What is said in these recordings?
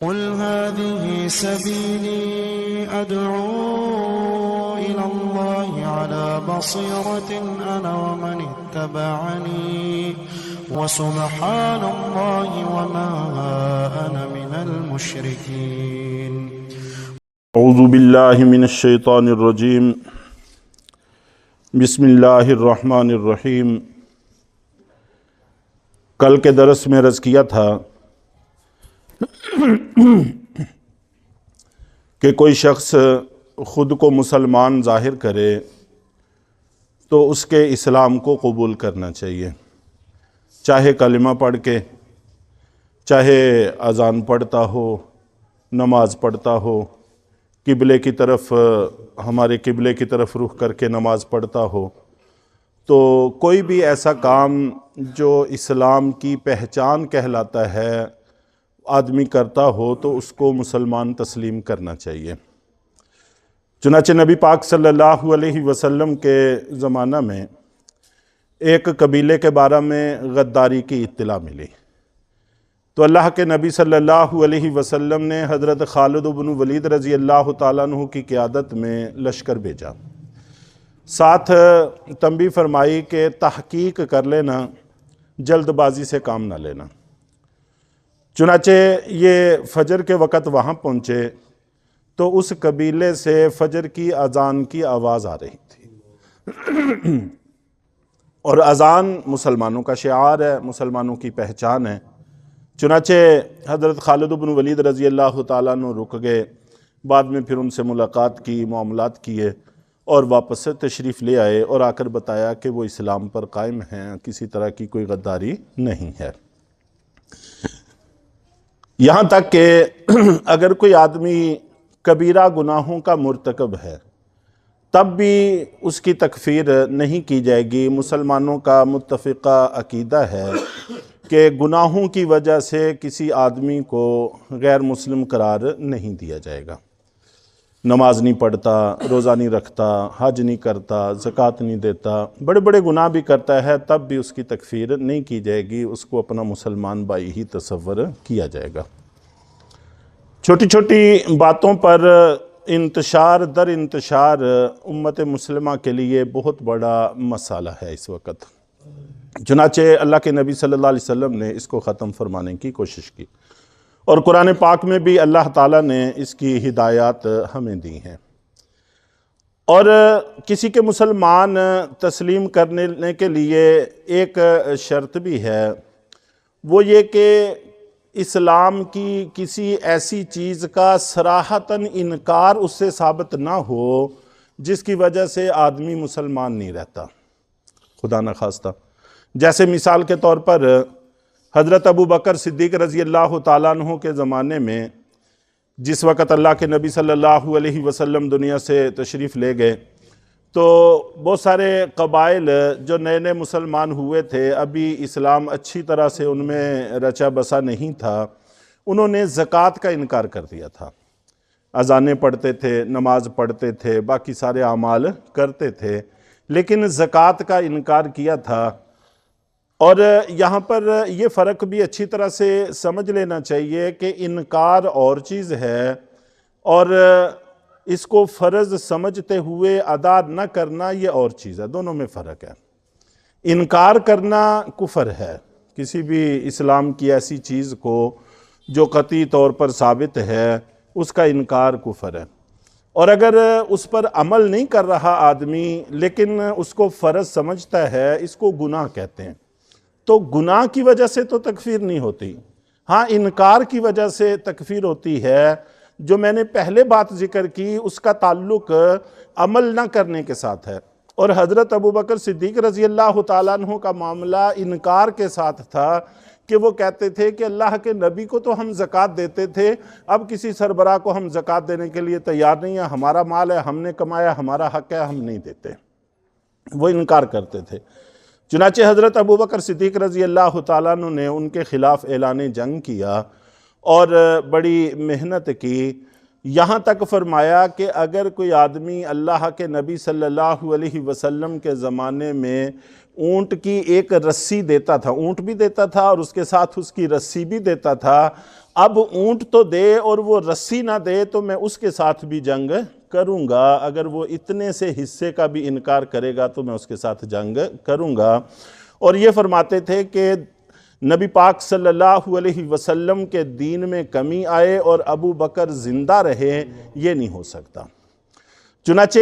قل هذه سبيلي أدعو إلى الله على بصيرة أنا ومن اتبعني وسبحان الله وما أنا من المشركين. اعوذ باللہ من الشیطان الرجیم. بسم اللہ الرحمن الرحیم. کل کے درس میں عرض کیا تھا کہ کوئی شخص خود کو مسلمان ظاہر کرے تو اس کے اسلام کو قبول کرنا چاہیے، چاہے کلمہ پڑھ کے، چاہے اذان پڑھتا ہو، نماز پڑھتا ہو، قبلے کی طرف ہمارے قبلے کی طرف رخ کر کے نماز پڑھتا ہو. تو کوئی بھی ایسا کام جو اسلام کی پہچان کہلاتا ہے آدمی کرتا ہو تو اس کو مسلمان تسلیم کرنا چاہیے. چنانچہ نبی پاک صلی اللہ علیہ وسلم کے زمانہ میں ایک قبیلے کے بارے میں غداری کی اطلاع ملی تو اللہ کے نبی صلی اللہ علیہ وسلم نے حضرت خالد بن ولید رضی اللہ تعالیٰ عنہ کی قیادت میں لشکر بھیجا. ساتھ تنبیہ فرمائی کہ تحقیق کر لینا، جلد بازی سے کام نہ لینا. چنانچہ یہ فجر کے وقت وہاں پہنچے تو اس قبیلے سے فجر کی اذان کی آواز آ رہی تھی، اور اذان مسلمانوں کا شعار ہے، مسلمانوں کی پہچان ہے. چنانچہ حضرت خالد بن ولید رضی اللہ تعالیٰ عنہ رک گئے، بعد میں پھر ان سے ملاقات کی، معاملات کیے اور واپس سے تشریف لے آئے اور آ کر بتایا کہ وہ اسلام پر قائم ہیں، کسی طرح کی کوئی غداری نہیں ہے. یہاں تک کہ اگر کوئی آدمی کبیرہ گناہوں کا مرتکب ہے تب بھی اس کی تکفیر نہیں کی جائے گی. مسلمانوں کا متفقہ عقیدہ ہے کہ گناہوں کی وجہ سے کسی آدمی کو غیر مسلم قرار نہیں دیا جائے گا. نماز نہیں پڑھتا، روزہ نہیں رکھتا، حج نہیں کرتا، زکوٰۃ نہیں دیتا، بڑے بڑے گناہ بھی کرتا ہے، تب بھی اس کی تکفیر نہیں کی جائے گی، اس کو اپنا مسلمان بھائی ہی تصور کیا جائے گا. چھوٹی چھوٹی باتوں پر انتشار در انتشار امت مسلمہ کے لیے بہت بڑا مسئلہ ہے اس وقت. چنانچہ اللہ کے نبی صلی اللہ علیہ وسلم نے اس کو ختم فرمانے کی کوشش کی، اور قرآن پاک میں بھی اللہ تعالیٰ نے اس کی ہدایات ہمیں دی ہیں. اور کسی کے مسلمان تسلیم کرنے کے لیے ایک شرط بھی ہے، وہ یہ کہ اسلام کی کسی ایسی چیز کا صراحتاً انکار اس سے ثابت نہ ہو جس کی وجہ سے آدمی مسلمان نہیں رہتا، خدا نخواستہ. جیسے مثال کے طور پر حضرت ابو بکر صدیق رضی اللہ تعالیٰ عنہ کے زمانے میں جس وقت اللہ کے نبی صلی اللہ علیہ وسلم دنیا سے تشریف لے گئے تو بہت سارے قبائل جو نئے نئے مسلمان ہوئے تھے، ابھی اسلام اچھی طرح سے ان میں رچا بسا نہیں تھا، انہوں نے زکوٰۃ کا انکار کر دیا تھا. اذانیں پڑھتے تھے، نماز پڑھتے تھے، باقی سارے اعمال کرتے تھے، لیکن زکوٰۃ کا انکار کیا تھا. اور یہاں پر یہ فرق بھی اچھی طرح سے سمجھ لینا چاہیے کہ انکار اور چیز ہے اور اس کو فرض سمجھتے ہوئے ادا نہ کرنا یہ اور چیز ہے. دونوں میں فرق ہے. انکار کرنا کفر ہے، کسی بھی اسلام کی ایسی چیز کو جو قطعی طور پر ثابت ہے اس کا انکار کفر ہے. اور اگر اس پر عمل نہیں کر رہا آدمی لیکن اس کو فرض سمجھتا ہے، اس کو گناہ کہتے ہیں. تو گناہ کی وجہ سے تو تکفیر نہیں ہوتی، ہاں انکار کی وجہ سے تکفیر ہوتی ہے. جو میں نے پہلے بات ذکر کی اس کا تعلق عمل نہ کرنے کے ساتھ ہے، اور حضرت ابو بکر صدیق رضی اللہ تعالیٰ عنہ کا معاملہ انکار کے ساتھ تھا کہ وہ کہتے تھے کہ اللہ کے نبی کو تو ہم زکوٰۃ دیتے تھے، اب کسی سربراہ کو ہم زکوٰۃ دینے کے لیے تیار نہیں ہیں، ہمارا مال ہے، ہم نے کمایا، ہمارا حق ہے، ہم نہیں دیتے. وہ انکار کرتے تھے. چنانچہ حضرت ابو بکر صدیق رضی اللہ تعالیٰ عنہ نے ان کے خلاف اعلان جنگ کیا اور بڑی محنت کی، یہاں تک فرمایا کہ اگر کوئی آدمی اللہ کے نبی صلی اللہ علیہ وسلم کے زمانے میں اونٹ کی ایک رسی دیتا تھا، اونٹ بھی دیتا تھا اور اس کے ساتھ اس کی رسی بھی دیتا تھا، اب اونٹ تو دے اور وہ رسی نہ دے تو میں اس کے ساتھ بھی جنگ کروں گا، اگر وہ اتنے سے حصے کا بھی انکار کرے گا تو میں اس کے ساتھ جنگ کروں گا۔ اور یہ فرماتے تھے کہ نبی پاک صلی اللہ علیہ وسلم کے دین میں کمی آئے اور ابو بکر زندہ رہے، یہ نہیں ہو سکتا۔ چنانچہ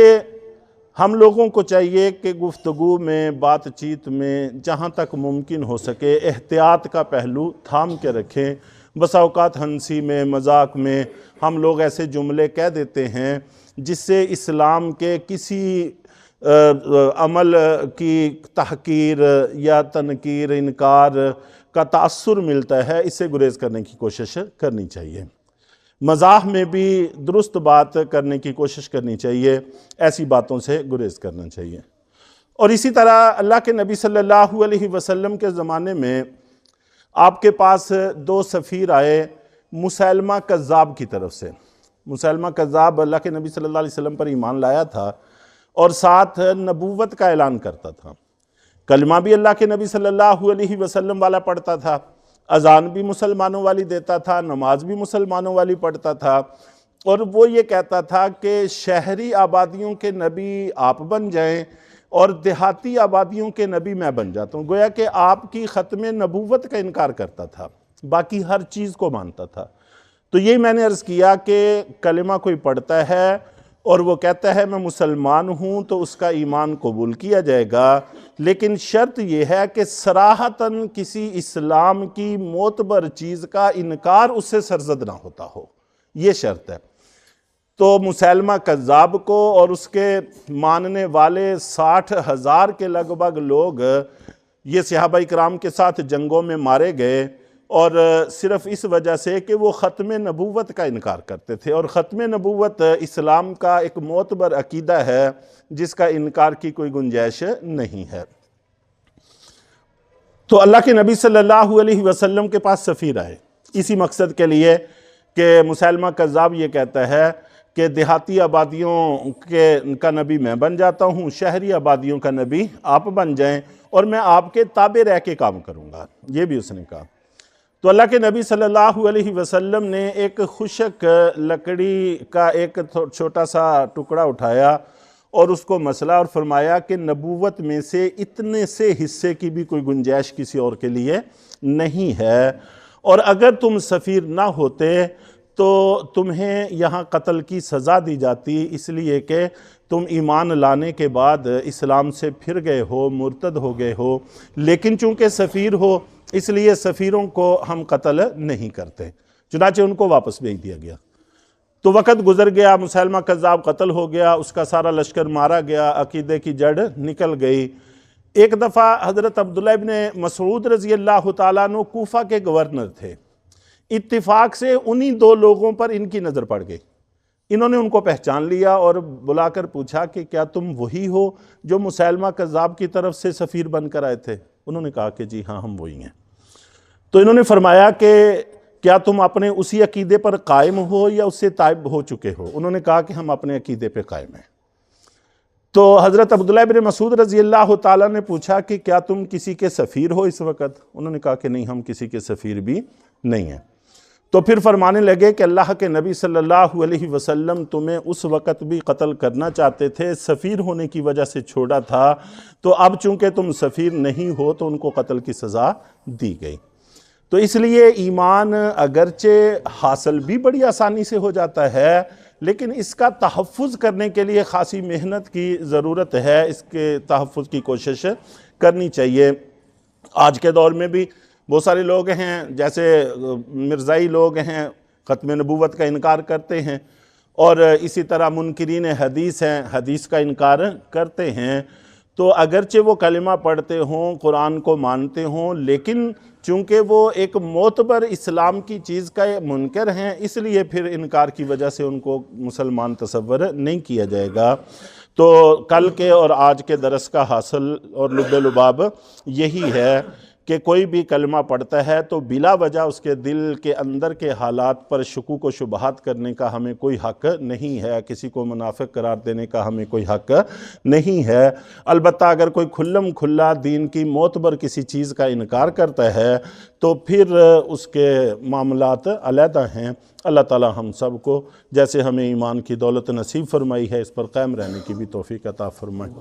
ہم لوگوں کو چاہیے کہ گفتگو میں، بات چیت میں جہاں تک ممکن ہو سکے احتیاط کا پہلو تھام کے رکھیں۔ بسا اوقات ہنسی میں، مذاق میں ہم لوگ ایسے جملے کہہ دیتے ہیں جس سے اسلام کے کسی عمل کی تحقیر یا تنکیر، انکار کا تاثر ملتا ہے، اس سے گریز کرنے کی کوشش کرنی چاہیے۔ مزاح میں بھی درست بات کرنے کی کوشش کرنی چاہیے، ایسی باتوں سے گریز کرنا چاہیے۔ اور اسی طرح اللہ کے نبی صلی اللہ علیہ وسلم کے زمانے میں آپ کے پاس 2 سفیر آئے مسیلمہ کذاب کی طرف سے۔ مسیلمہ کذاب اللہ کے نبی صلی اللہ علیہ وسلم پر ایمان لایا تھا اور ساتھ نبوت کا اعلان کرتا تھا، کلمہ بھی اللہ کے نبی صلی اللہ علیہ وسلم والا پڑھتا تھا، اذان بھی مسلمانوں والی دیتا تھا، نماز بھی مسلمانوں والی پڑھتا تھا، اور وہ یہ کہتا تھا کہ شہری آبادیوں کے نبی آپ بن جائیں اور دیہاتی آبادیوں کے نبی میں بن جاتا ہوں۔ گویا کہ آپ کی ختم نبوت کا انکار کرتا تھا، باقی ہر چیز کو مانتا تھا۔ تو یہی میں نے عرض کیا کہ کلمہ کوئی پڑھتا ہے اور وہ کہتا ہے میں مسلمان ہوں تو اس کا ایمان قبول کیا جائے گا، لیکن شرط یہ ہے کہ صراحتاً کسی اسلام کی معتبر چیز کا انکار اس سے سرزد نہ ہوتا ہو، یہ شرط ہے۔ تو مسیلمہ کذاب کو اور اس کے ماننے والے 60,000 کے لگ بھگ لوگ یہ صحابہ کرام کے ساتھ جنگوں میں مارے گئے، اور صرف اس وجہ سے کہ وہ ختم نبوت کا انکار کرتے تھے، اور ختم نبوت اسلام کا ایک معتبر عقیدہ ہے جس کا انکار کی کوئی گنجائش نہیں ہے۔ تو اللہ کے نبی صلی اللہ علیہ وسلم کے پاس سفیر آئے اسی مقصد کے لیے کہ مسیلمہ کذاب یہ کہتا ہے کہ دیہاتی آبادیوں کا نبی میں بن جاتا ہوں، شہری آبادیوں کا نبی آپ بن جائیں اور میں آپ کے تابع رہ کے کام کروں گا، یہ بھی اس نے کہا۔ تو اللہ کے نبی صلی اللہ علیہ وسلم نے ایک خشک لکڑی کا ایک چھوٹا سا ٹکڑا اٹھایا اور اس کو مسلا اور فرمایا کہ نبوت میں سے اتنے سے حصے کی بھی کوئی گنجائش کسی اور کے لیے نہیں ہے، اور اگر تم سفیر نہ ہوتے تو تمہیں یہاں قتل کی سزا دی جاتی، اس لیے کہ تم ایمان لانے کے بعد اسلام سے پھر گئے ہو، مرتد ہو گئے ہو، لیکن چونکہ سفیر ہو اس لیے سفیروں کو ہم قتل نہیں کرتے، چنانچہ ان کو واپس بھیج دیا گیا۔ تو وقت گزر گیا، مسیلمہ کذاب قتل ہو گیا، اس کا سارا لشکر مارا گیا، عقیدے کی جڑ نکل گئی۔ ایک دفعہ حضرت عبداللہ ابن مسعود رضی اللہ تعالیٰ عنہ کوفہ کے گورنر تھے، اتفاق سے انہی 2 لوگوں پر ان کی نظر پڑ گئی، انہوں نے ان کو پہچان لیا اور بلا کر پوچھا کہ کیا تم وہی ہو جو مسیلمہ کذاب کی طرف سے سفیر بن کر آئے تھے؟ انہوں نے کہا کہ جی ہاں ہم وہی ہیں۔ تو انہوں نے فرمایا کہ کیا تم اپنے اسی عقیدے پر قائم ہو یا اس سے تائب ہو چکے ہو؟ انہوں نے کہا کہ ہم اپنے عقیدے پہ قائم ہیں۔ تو حضرت عبداللہ ابن مسعود رضی اللہ تعالیٰ نے پوچھا کہ کیا تم کسی کے سفیر ہو اس وقت؟ انہوں نے کہا کہ نہیں، ہم کسی کے سفیر بھی نہیں ہیں۔ تو پھر فرمانے لگے کہ اللہ کے نبی صلی اللہ علیہ وسلم تمہیں اس وقت بھی قتل کرنا چاہتے تھے، سفیر ہونے کی وجہ سے چھوڑا تھا، تو اب چونکہ تم سفیر نہیں ہو تو ان کو قتل کی سزا دی گئی۔ تو اس لیے ایمان اگرچہ حاصل بھی بڑی آسانی سے ہو جاتا ہے، لیکن اس کا تحفظ کرنے کے لیے خاصی محنت کی ضرورت ہے، اس کے تحفظ کی کوشش کرنی چاہیے۔ آج کے دور میں بھی بہت سارے لوگ ہیں، جیسے مرزائی لوگ ہیں، ختم نبوت کا انکار کرتے ہیں، اور اسی طرح منکرین حدیث ہیں، حدیث کا انکار کرتے ہیں۔ تو اگرچہ وہ کلمہ پڑھتے ہوں، قرآن کو مانتے ہوں، لیکن چونکہ وہ ایک معتبر اسلام کی چیز کا منکر ہیں، اس لیے پھر انکار کی وجہ سے ان کو مسلمان تصور نہیں کیا جائے گا۔ تو کل کے اور آج کے درس کا حاصل اور لب لباب یہی ہے کہ کوئی بھی کلمہ پڑھتا ہے تو بلا وجہ اس کے دل کے اندر کے حالات پر شکوک و شبہات کرنے کا ہمیں کوئی حق نہیں ہے، کسی کو منافق قرار دینے کا ہمیں کوئی حق نہیں ہے۔ البتہ اگر کوئی کھلم کھلا دین کی معتبر کسی چیز کا انکار کرتا ہے تو پھر اس کے معاملات علیحدہ ہیں۔ اللہ تعالی ہم سب کو جیسے ہمیں ایمان کی دولت نصیب فرمائی ہے اس پر قائم رہنے کی بھی توفیق عطا فرمائے۔